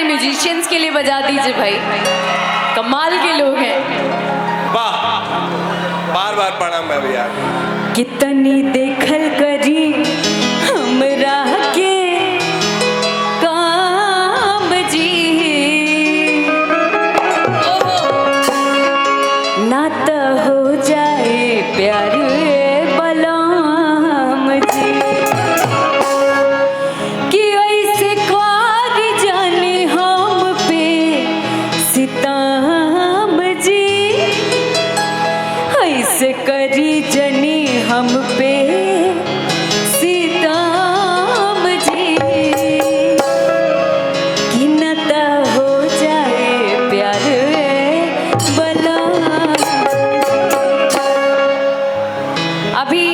Musicians के लिए बजा दीजिए भाई, कमाल के लोग हैं। वाह, बार बार प्रणाम है भैया। कितनी देखल करी हमरा के काम जी, ना तो हो जाए प्यार बलराम जी, कि ऐसे ख्वार जाने हम पे सितम जी, ऐसे करी जनी हम पे सितम जी, कि न तो हो जाए प्यार बलराम। अभी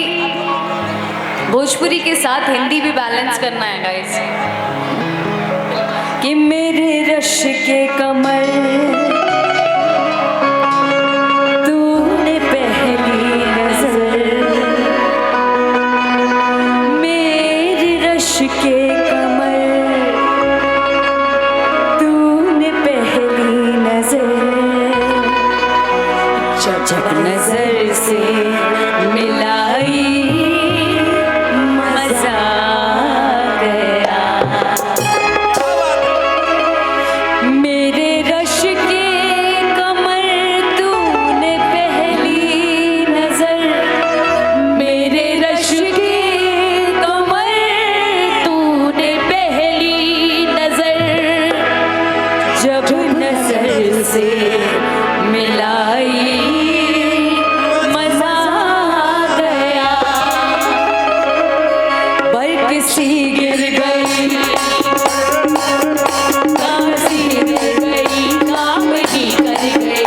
भोजपुरी के साथ हिंदी भी बैलेंस करना है गाइस। कि मेरे रश के कमर तूने पहली नजर, मेरे रश के कमर तूने पहली नजर, जब नजर से मिलाई मजा गया, मेरे रश के कमर तूने पहली नजर, मेरे रश के कमर तूने पहली नजर, जब नजर से मिलाई मजा गया, बर्क सी गिर गई काम सी गिर गई, काम ही कर गई,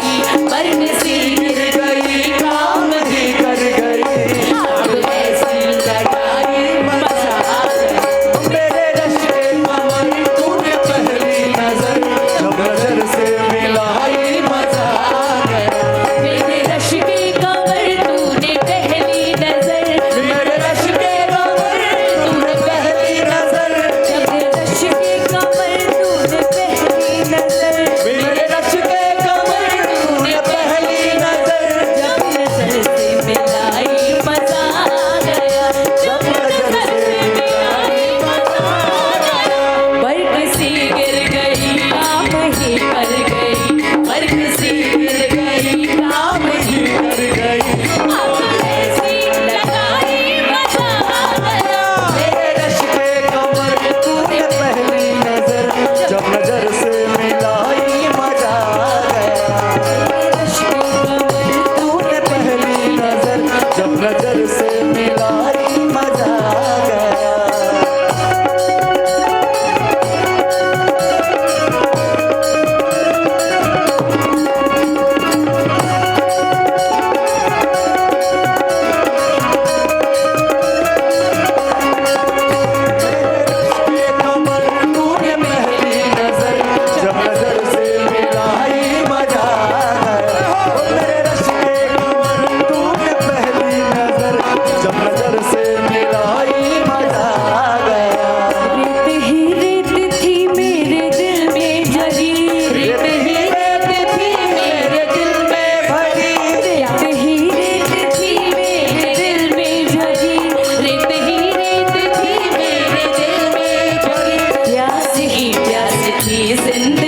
बर्क सी गिर गई काम ही कर गई, आग ऐसी लगाई मजा गया, मेरे रश के कमर तूने पहली नजर, जब नजर से मिलाई मजा गया, मेरे रश के कमर तूने पहली नजर, मेरे रश के कमर तूने पहली नजर, जब रश के कमर तूने पहली नजर, मेरे रश के कमर तूने पहली नजर, जब नजर से मिलाई मजा गया, जब नजर से मिलाई मजा गया, बर्क सी गिर गई काम ही कर गई, बर्क सी गिर गई काम ही कर गई, आग ऐसी लगाई मजा गया, मेरे रश के कमर तूने पहली नजर, जब नजर से मिलाई मजा गया, रश के कमर तूने पहली नजर, जब नजर से मिलाई मजा गया। मेरे कमर तूने पहली नजर, जब नजर से मिलाई मजा गया, मेरे रश के कमर तूने पहली नजर, जब नजर से मिलाई मजा गया, रेत ही रेत थी मेरे दिल में जगी, रेत ही रेत थी मेरे दिल में भरी, रेत ही रेत थी मेरे दिल में जगी, रेत ही रेत थी मेरे दिल में जगी, प्यास ही प्यास थी जिंदगी